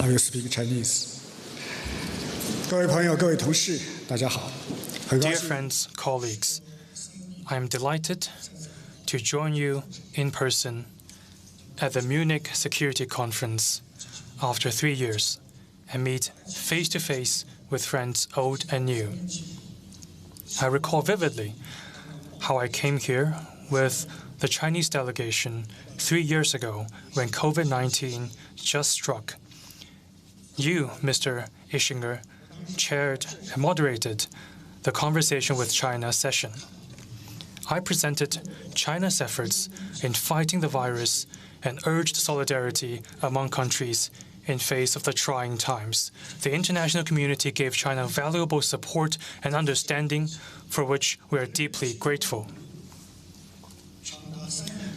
I will speak Chinese. 各位朋友、各位同事，大家好。Dear friends, colleagues, I am delighted to join you in person at the Munich Security Conference after 3 years and meet face-to-face with friends old and new. I recall vividly how I came here with the Chinese delegation 3 years ago when COVID-19 just struck. You, Mr. Ischinger, chaired and moderated the Conversation with China session. I presented China's efforts in fighting the virus and urged solidarity among countries in face of the trying times. The international community gave China valuable support and understanding, for which we are deeply grateful.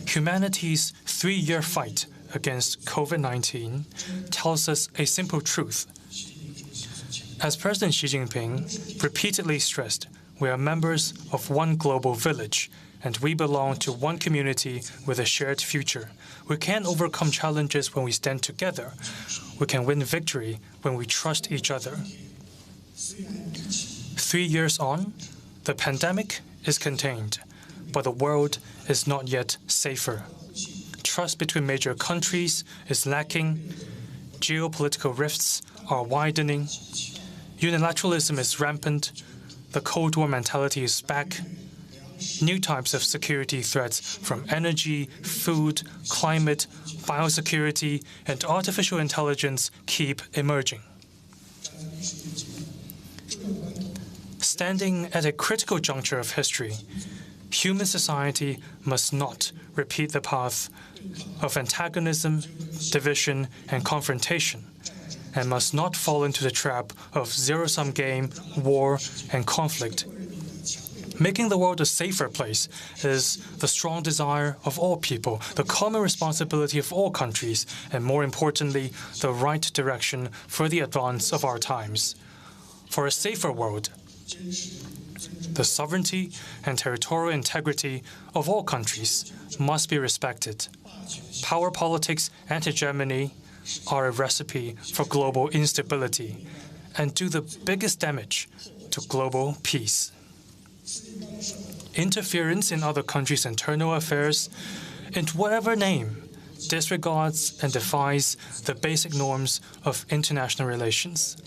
Humanity's 3-year fight against COVID-19 tells us a simple truth. As President Xi Jinping repeatedly stressed, we are members of one global village, and we belong to one community with a shared future. We can overcome challenges when we stand together. We can win victory when we trust each other. 3 years on, the pandemic is contained, but the world is not yet safer. Trust between major countries is lacking. Geopolitical rifts are widening. Unilateralism is rampant. The Cold War mentality is back. New types of security threats from energy, food, climate, biosecurity, and artificial intelligence keep emerging. Standing at a critical juncture of history, human society must not repeat the path of antagonism, division, and confrontation, and must not fall into the trap of zero-sum game, war, and conflict. Making the world a safer place is the strong desire of all people, the common responsibility of all countries, and more importantly, the right direction for the advance of our times. For a safer world, the sovereignty and territorial integrity of all countries must be respected. Power politics and hegemony are a recipe for global instability and do the biggest damage to global peace. Interference in other countries' internal affairs, in whatever name, disregards and defies the basic norms of international relations.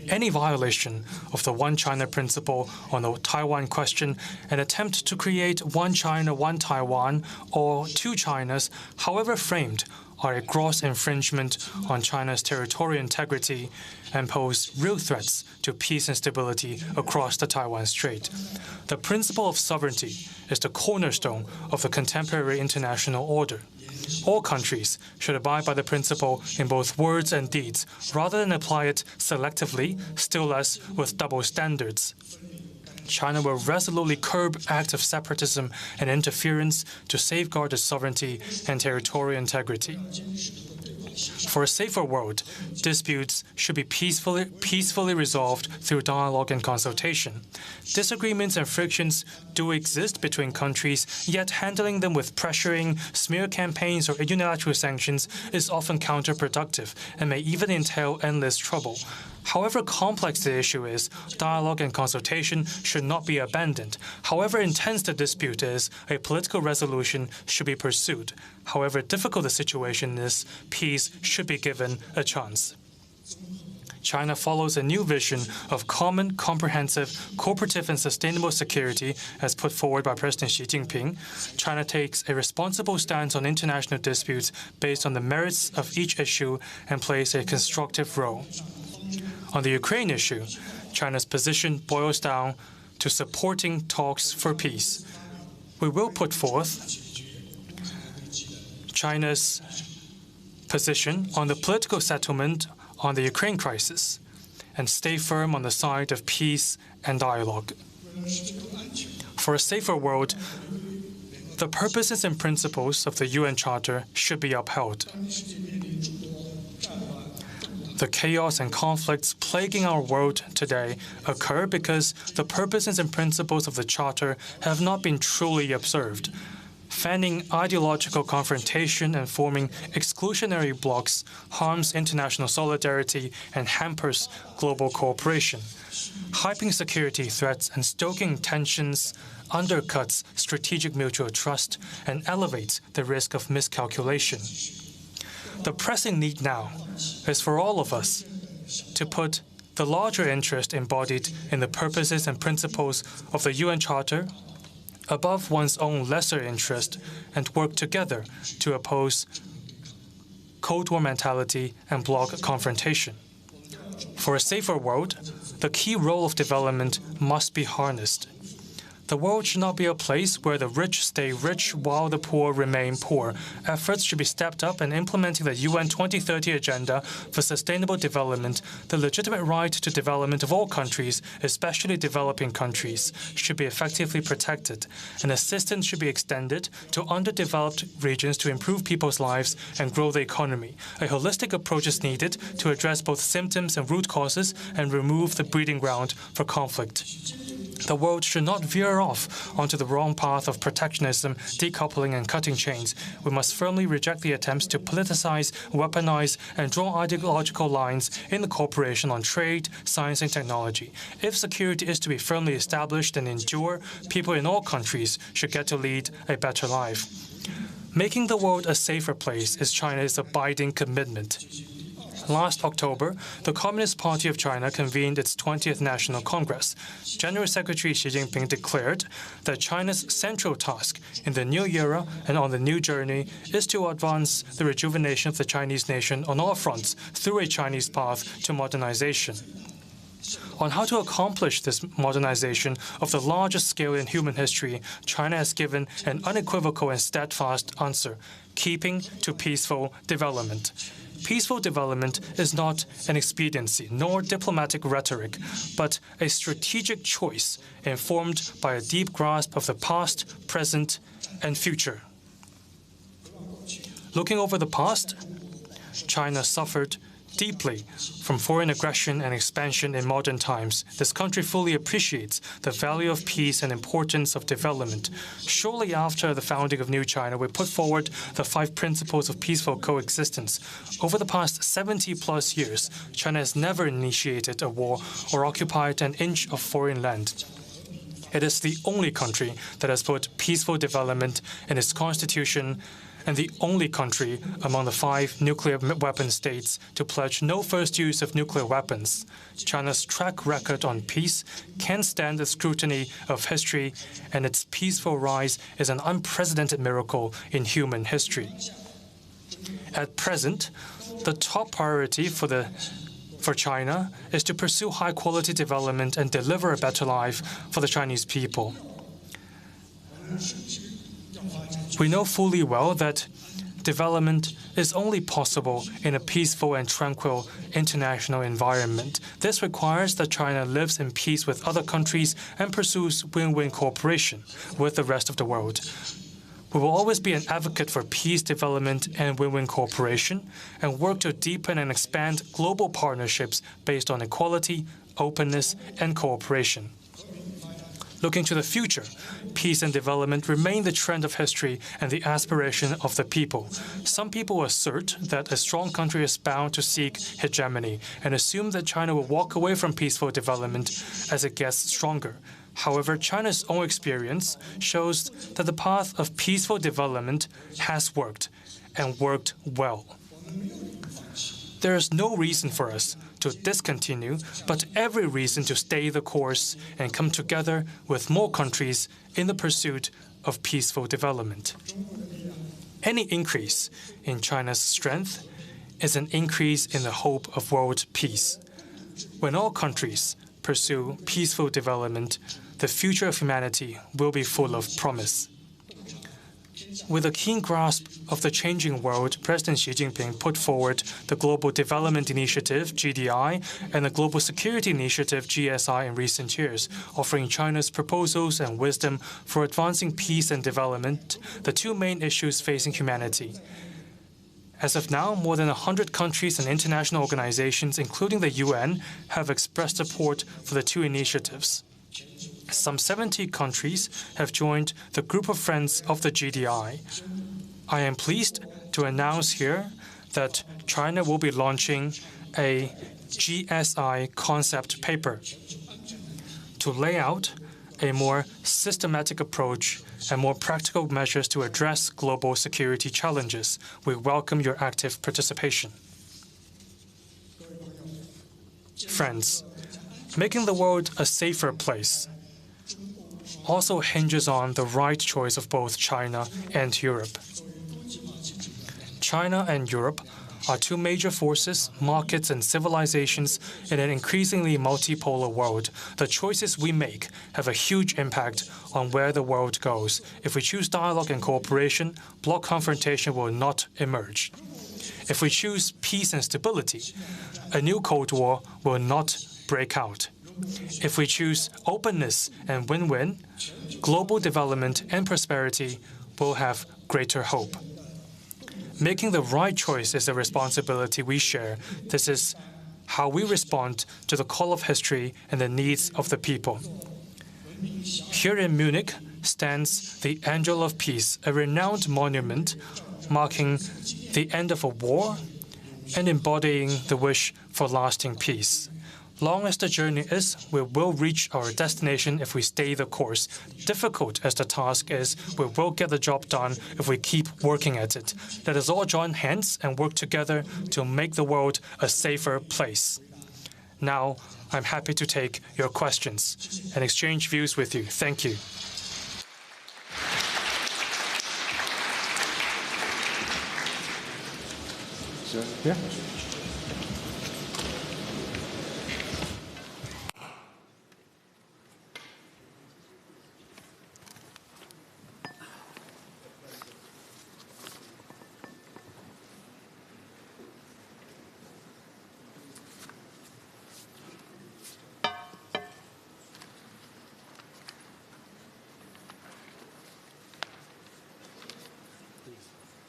Any violation of the One China principle on the Taiwan question, an attempt to create one China, one Taiwan, or two Chinas, however framed, are a gross infringement on China's territorial integrity and pose real threats to peace and stability across the Taiwan Strait. The principle of sovereignty is the cornerstone of the contemporary international order. All countries should abide by the principle in both words and deeds, rather than apply it selectively, still less with double standards. China will resolutely curb acts of separatism and interference to safeguard its sovereignty and territorial integrity. For a safer world, disputes should be peacefully resolved through dialogue and consultation. Disagreements and frictions do exist between countries, yet handling them with pressuring, smear campaigns, or unilateral sanctions is often counterproductive and may even entail endless trouble. However complex the issue is, dialogue and consultation should not be abandoned. However intense the dispute is, a political resolution should be pursued. However difficult the situation is, peace should be given a chance. China follows a new vision of common, comprehensive, cooperative, and sustainable security as put forward by President Xi Jinping. China takes a responsible stance on international disputes based on the merits of each issue and plays a constructive role. On the Ukraine issue, China's position boils down to supporting talks for peace. We will put forth China's position on the political settlement on the Ukraine crisis and stay firm on the side of peace and dialogue. For a safer world, the purposes and principles of the UN Charter should be upheld. The chaos and conflicts plaguing our world today occur because the purposes and principles of the Charter have not been truly observed. Fanning ideological confrontation and forming exclusionary blocs harms international solidarity and hampers global cooperation. Hyping security threats and stoking tensions undercuts strategic mutual trust and elevates the risk of miscalculation. The pressing need now is for all of us to put the larger interest embodied in the purposes and principles of the UN Charter above one's own lesser interest and work together to oppose Cold War mentality and bloc confrontation. For a safer world, the key role of development must be harnessed. The world should not be a place where the rich stay rich while the poor remain poor. Efforts should be stepped up in implementing the UN 2030 Agenda for Sustainable Development. The legitimate right to development of all countries, especially developing countries, should be effectively protected, and assistance should be extended to underdeveloped regions to improve people's lives and grow the economy. A holistic approach is needed to address both symptoms and root causes and remove the breeding ground for conflict. The world should not veer off onto the wrong path of protectionism, decoupling and cutting chains. We must firmly reject the attempts to politicize, weaponize and draw ideological lines in the cooperation on trade, science and technology. If security is to be firmly established and endure, people in all countries should get to lead a better life. Making the world a safer place is China's abiding commitment. Last October, the Communist Party of China convened its 20th National Congress. General Secretary Xi Jinping declared that China's central task in the new era and on the new journey is to advance the rejuvenation of the Chinese nation on all fronts through a Chinese path to modernization. On how to accomplish this modernization of the largest scale in human history, China has given an unequivocal and steadfast answer: keeping to peaceful development. Peaceful development is not an expediency nor diplomatic rhetoric, but a strategic choice informed by a deep grasp of the past, present, and future. Looking over the past, China suffered deeply from foreign aggression and expansion in modern times. This country fully appreciates the value of peace and importance of development. Shortly after the founding of New China, we put forward the 5 principles of peaceful coexistence. Over the past 70-plus years, China has never initiated a war or occupied an inch of foreign land. It is the only country that has put peaceful development in its constitution and the only country among the 5 nuclear weapon states to pledge no first use of nuclear weapons. China's track record on peace can stand the scrutiny of history, and its peaceful rise is an unprecedented miracle in human history. At present, the top priority for China is to pursue high-quality development and deliver a better life for the Chinese people. We know fully well that development is only possible in a peaceful and tranquil international environment. This requires that China lives in peace with other countries and pursues win-win cooperation with the rest of the world. We will always be an advocate for peace, development, and win-win cooperation, and work to deepen and expand global partnerships based on equality, openness, and cooperation. Looking to the future, peace and development remain the trend of history and the aspiration of the people. Some people assert that a strong country is bound to seek hegemony and assume that China will walk away from peaceful development as it gets stronger. However, China's own experience shows that the path of peaceful development has worked, and worked well. There is no reason for us to discontinue, but every reason to stay the course and come together with more countries in the pursuit of peaceful development. Any increase in China's strength is an increase in the hope of world peace. When all countries pursue peaceful development, the future of humanity will be full of promise. With a keen grasp of the changing world, President Xi Jinping put forward the Global Development Initiative, GDI, and the Global Security Initiative, GSI, in recent years, offering China's proposals and wisdom for advancing peace and development, the 2 main issues facing humanity. As of now, more than 100 countries and international organizations, including the UN, have expressed support for the 2 initiatives. Some 70 countries have joined the Group of Friends of the GDI. I am pleased to announce here that China will be launching a GSI concept paper to lay out a more systematic approach and more practical measures to address global security challenges. We welcome your active participation. Friends, making the world a safer place also hinges on the right choice of both China and Europe. China and Europe are two major forces, markets, and civilizations in an increasingly multipolar world. The choices we make have a huge impact on where the world goes. If we choose dialogue and cooperation, bloc confrontation will not emerge. If we choose peace and stability, a new Cold War will not break out. If we choose openness and win-win, global development and prosperity will have greater hope. Making the right choice is a responsibility we share. This is how we respond to the call of history and the needs of the people. Here in Munich stands the Angel of Peace, a renowned monument marking the end of a war and embodying the wish for lasting peace. Long as the journey is, we will reach our destination if we stay the course. Difficult as the task is, we will get the job done if we keep working at it. Let us all join hands and work together to make the world a safer place. Now, I'm happy to take your questions and exchange views with you. Thank you. Sir? Yeah.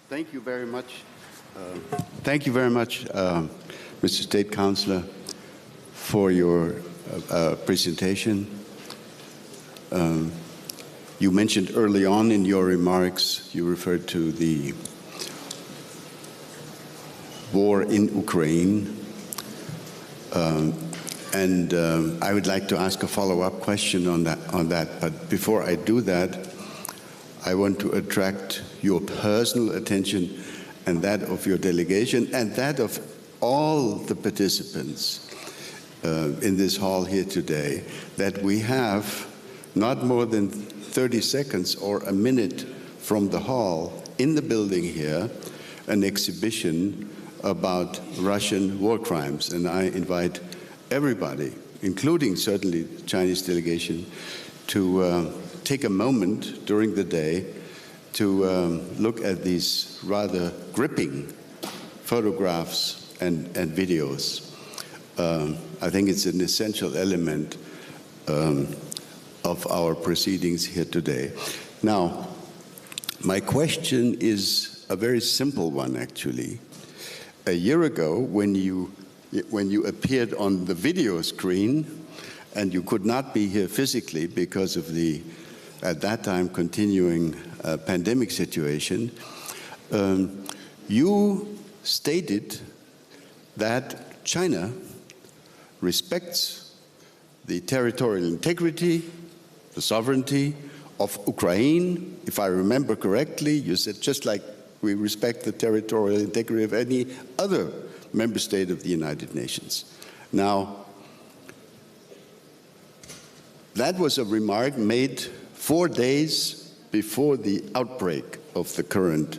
Thank you very much. Thank you very much, Mr. State Councillor, for your presentation. You mentioned early on in your remarks, you referred to the war in Ukraine. And I would like to ask a follow-up question on that. But before I do that, I want to attract your personal attention and that of your delegation and that of all the participants in this hall here today, that we have not more than 30 seconds or a minute from the hall in the building here, an exhibition about Russian war crimes. And I invite everybody, including certainly the Chinese delegation, to take a moment during the day to look at these rather gripping photographs and videos. I think it's an essential element of our proceedings here today. Now, my question is a very simple one, actually. A year ago, when you appeared on the video screen, and you could not be here physically because of the, at that time, continuing pandemic situation, you stated that China respects the territorial integrity, the sovereignty of Ukraine. If I remember correctly, you said just like we respect the territorial integrity of any other member state of the United Nations. Now, that was a remark made 4 days before the outbreak of the current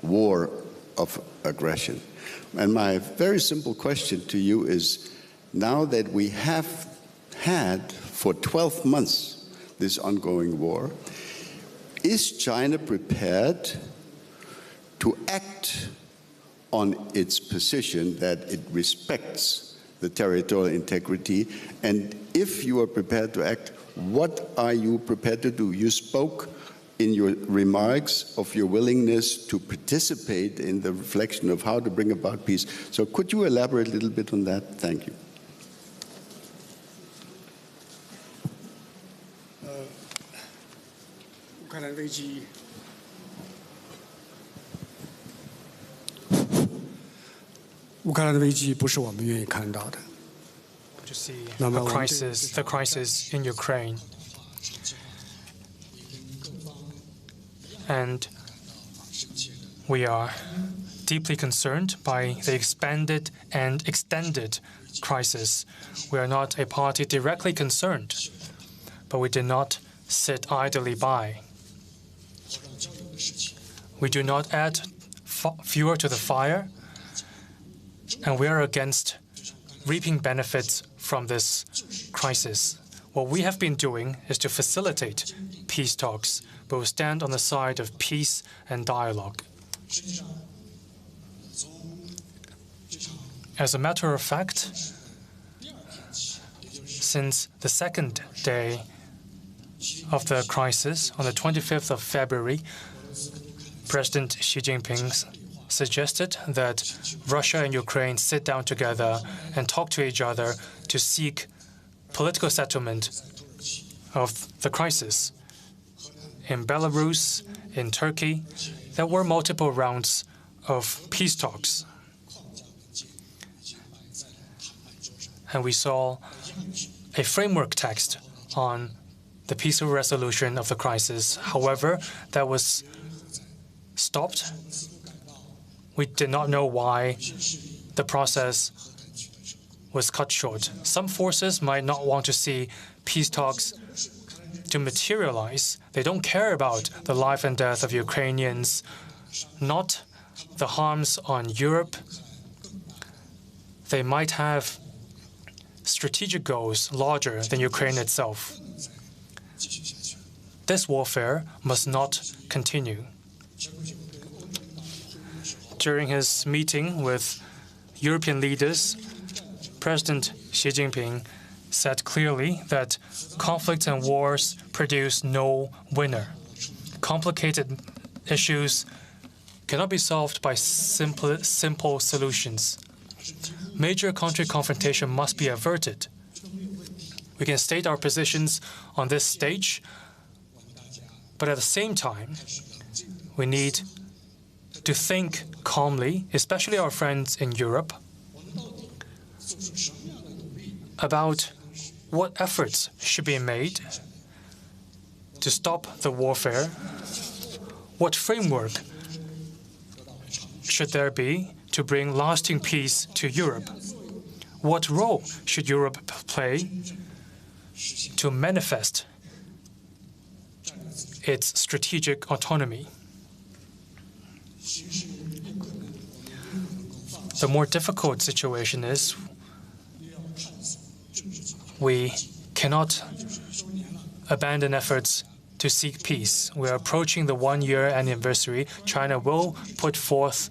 war of aggression. And my very simple question to you is, now that we have had for 12 months this ongoing war, is China prepared to act on its position that it respects the territorial integrity? And if you are prepared to act, what are you prepared to do? You spoke in your remarks of your willingness to participate in the reflection of how to bring about peace. So could you elaborate a little bit on that? Thank you. 兰危机，乌克兰的危机不是我们愿意看到的。 To see No, the no, crisis in Ukraine. And we are deeply concerned by the expanded and extended crisis. We are not a party directly concerned, but we did not sit idly by. We do not add fuel to the fire, and we are against reaping benefits from this crisis. What we have been doing is to facilitate peace talks, but we stand on the side of peace and dialogue. As a matter of fact, since the second day of the crisis, on the 25th of February, President Xi Jinping suggested that Russia and Ukraine sit down together and talk to each other to seek political settlement of the crisis. In Belarus, in Turkey, there were multiple rounds of peace talks. And we saw a framework text on the peaceful resolution of the crisis. However, that was stopped. We did not know why the process was cut short. Some forces might not want to see peace talks to materialize. They don't care about the life and death of Ukrainians, not the harms on Europe. They might have strategic goals larger than Ukraine itself. This warfare must not continue. During his meeting with European leaders, President Xi Jinping said clearly that conflicts and wars produce no winner. Complicated issues cannot be solved by simple solutions. Major country confrontation must be averted. We can state our positions on this stage, but at the same time, we need to think calmly, especially our friends in Europe, about what efforts should be made to stop the warfare, what framework should there be to bring lasting peace to Europe, what role should Europe play to manifest its strategic autonomy. The more difficult situation is we cannot abandon efforts to seek peace. We are approaching the one-year anniversary. China will put forth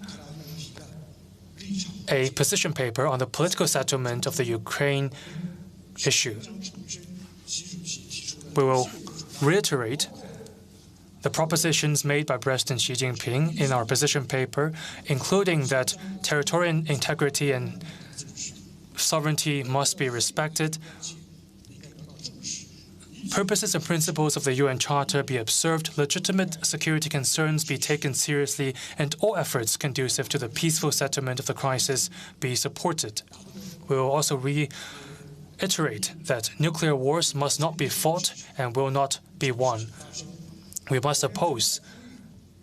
a position paper on the political settlement of the Ukraine issue. We will reiterate the propositions made by President Xi Jinping in our position paper, including that territorial integrity and sovereignty must be respected, purposes and principles of the UN Charter be observed, legitimate security concerns be taken seriously, and all efforts conducive to the peaceful settlement of the crisis be supported. We will also reiterate that nuclear wars must not be fought and will not be won. We must oppose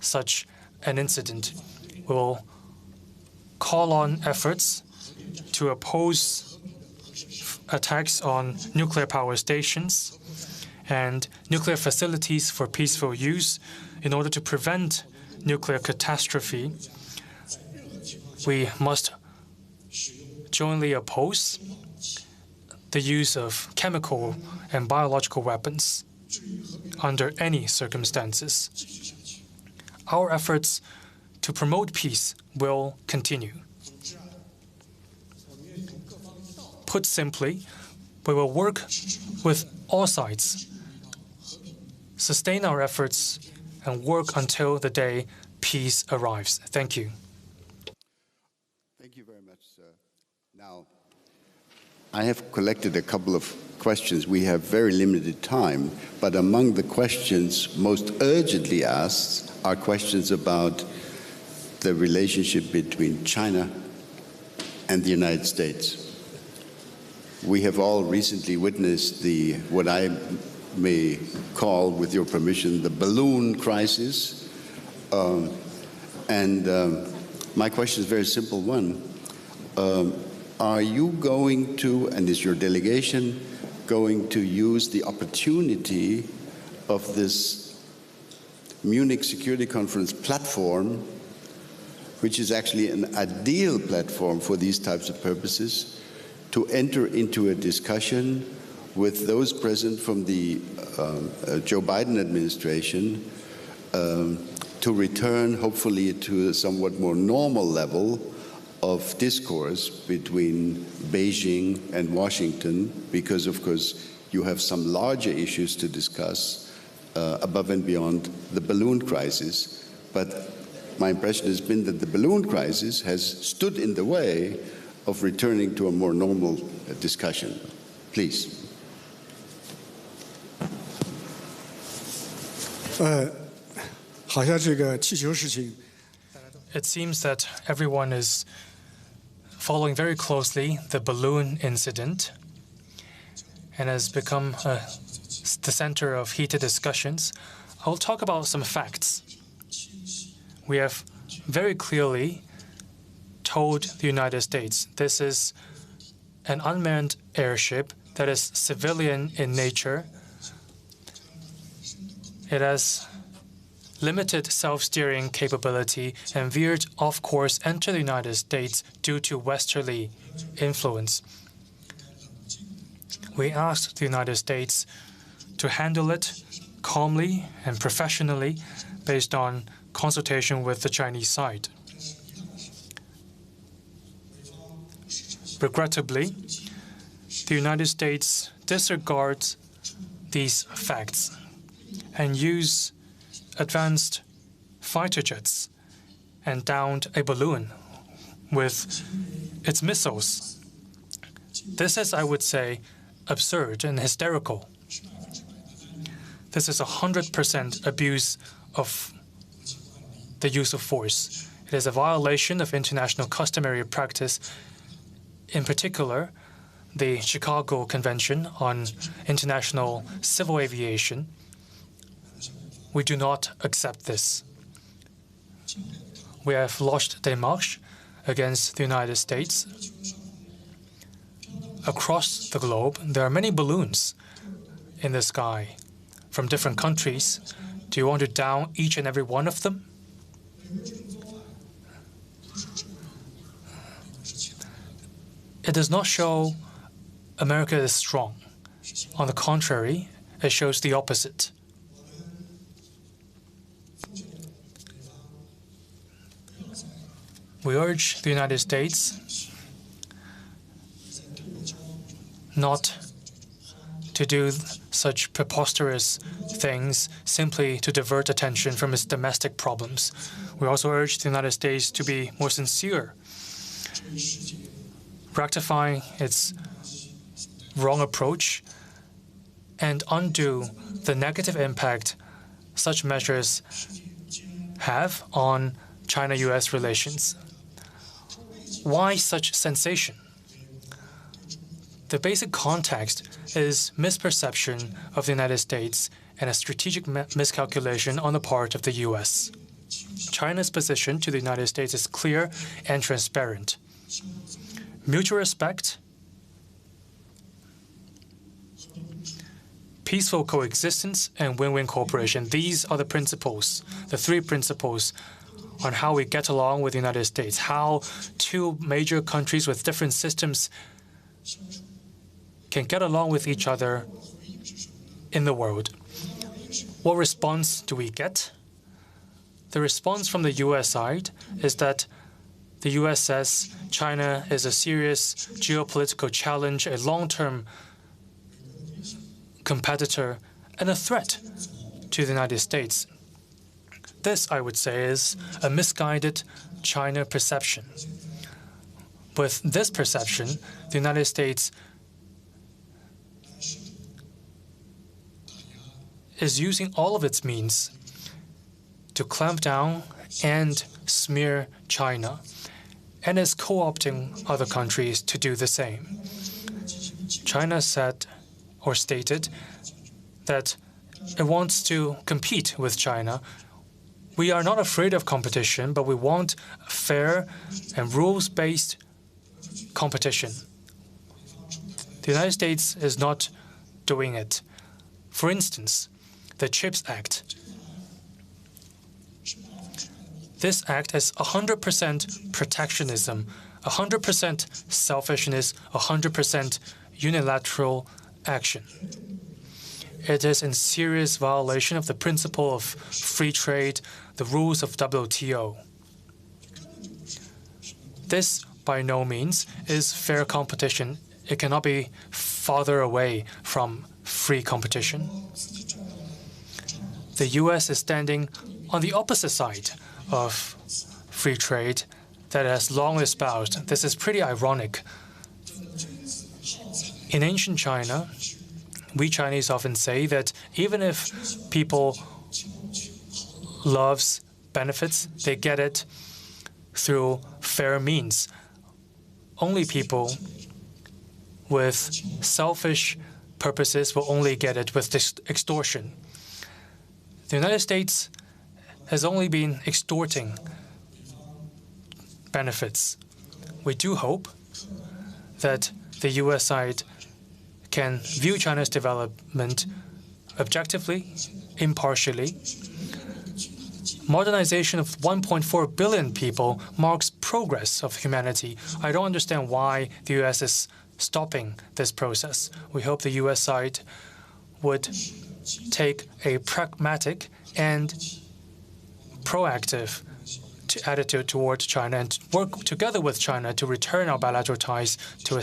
such an incident. We will call on efforts to oppose attacks on nuclear power stations and nuclear facilities for peaceful use in order to prevent nuclear catastrophe. We must jointly oppose the use of chemical and biological weapons under any circumstances. Our efforts to promote peace will continue. Put simply, we will work with all sides, sustain our efforts, and work until the day peace arrives. Thank you. Thank you very much, sir. Now, I have collected a couple of questions. We have very limited time, but among the questions most urgently asked are questions about the relationship between China and the United States. We have all recently witnessed what I may call, with your permission, the balloon crisis. My question is a very simple one. Are you going to, and is your delegation going to use the opportunity of this Munich Security Conference platform, which is actually an ideal platform for these types of purposes, to enter into a discussion with those present from the Joe Biden administration to return, hopefully, to a somewhat more normal level of discourse between Beijing and Washington, because, of course, you have some larger issues to discuss above and beyond the balloon crisis. But my impression has been that the balloon crisis has stood in the way of returning to a more normal discussion. Please. It seems that everyone is following very closely the balloon incident and has become the center of heated discussions. I'll talk about some facts. We have very clearly told the United States this is an unmanned airship that is civilian in nature. It has limited self-steering capability and veered off course into the United States due to westerly influence. We asked the United States to handle it calmly and professionally based on consultation with the Chinese side. Regrettably, the United States disregards these facts and use advanced fighter jets and downed a balloon with its missiles. This is, I would say, absurd and hysterical. This is 100% abuse of the use of force. It is a violation of international customary practice, in particular, the Chicago Convention on International Civil Aviation. We do not accept this. We have launched démarches against the United States. Across the globe, there are many balloons in the sky from different countries. Do you want to down each and every one of them? It does not show America is strong. On the contrary, it shows the opposite. We urge the United States not to do such preposterous things simply to divert attention from its domestic problems. We also urge the United States to be more sincere, rectifying its wrong approach and undo the negative impact such measures have on China-US relations. Why such sensation? The basic context is misperception of the United States and a strategic miscalculation on the part of the US. China's position to the United States is clear and transparent. Mutual respect, peaceful coexistence, and win-win cooperation. These are the principles, the three principles on how we get along with the United States, how two major countries with different systems can get along with each other in the world. What response do we get? The response from the US side is that the US says China is a serious geopolitical challenge, a long-term competitor, and a threat to the United States. This, I would say, is a misguided China perception. With this perception, the United States is using all of its means to clamp down and smear China, and is co-opting other countries to do the same. China said or stated that it wants to compete with China. We are not afraid of competition, but we want fair and rules-based competition. The United States is not doing it. For instance, the CHIPS Act. This act is 100% protectionism, 100% selfishness, 100% unilateral action. It is in serious violation of the principle of free trade, the rules of WTO. This, by no means, is fair competition. It cannot be farther away from free competition. The U.S. is standing on the opposite side of free trade that has long espoused. This is pretty ironic. In ancient China, we Chinese often say that even if people loves benefits, they get it through fair means. Only people with selfish purposes will only get it with extortion. The United States has only been extorting benefits. We do hope that the U.S. side can view China's development objectively, impartially. Modernization of 1.4 billion people marks progress of humanity. I don't understand why the U.S. is stopping this process. We hope the U.S. side would take a pragmatic and proactive attitude toward China and work together with China to return our bilateral ties to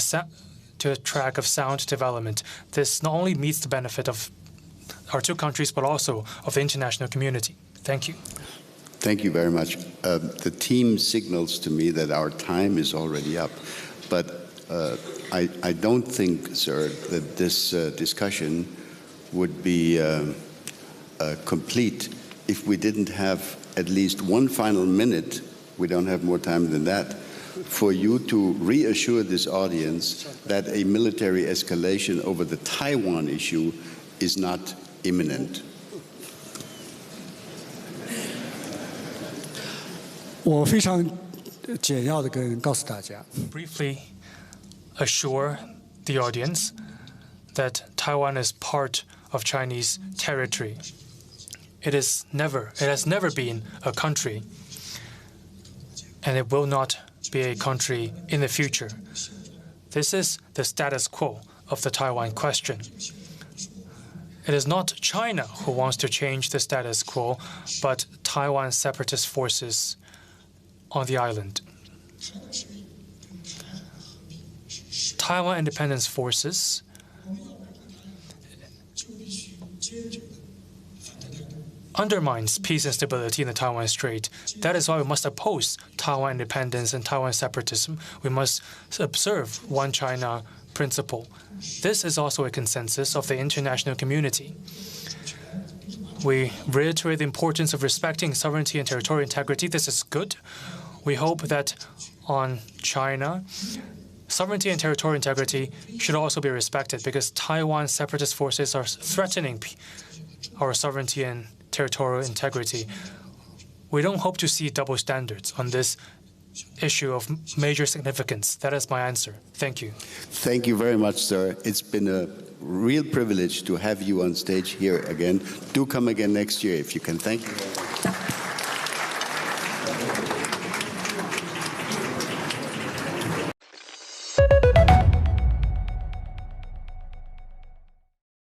a track of sound development. This not only meets the benefit of our two countries, but also of the international community. Thank you. Thank you very much. The team signals to me that our time is already up, but I don't think, sir, that this discussion would be complete if we didn't have at least one final minute, we don't have more time than that, for you to reassure this audience that a military escalation over the Taiwan issue is not imminent. Briefly assure the audience that Taiwan is part of Chinese territory. It has never been a country, and it will not be a country in the future. This is the status quo of the Taiwan question. It is not China who wants to change the status quo, but Taiwan separatist forces on the island. Taiwan independence forces undermines peace and stability in the Taiwan Strait. That is why we must oppose Taiwan independence and Taiwan separatism. We must observe one China principle. This is also a consensus of the international community. We reiterate the importance of respecting sovereignty and territorial integrity. This is good. We hope that on China, sovereignty and territorial integrity should also be respected, because Taiwan separatist forces are threatening our sovereignty and territorial integrity. We don't hope to see double standards on this issue of major significance. That is my answer. Thank you. Thank you very much, sir. It's been a real privilege to have you on stage here again. Do come again next year if you can. Thank you.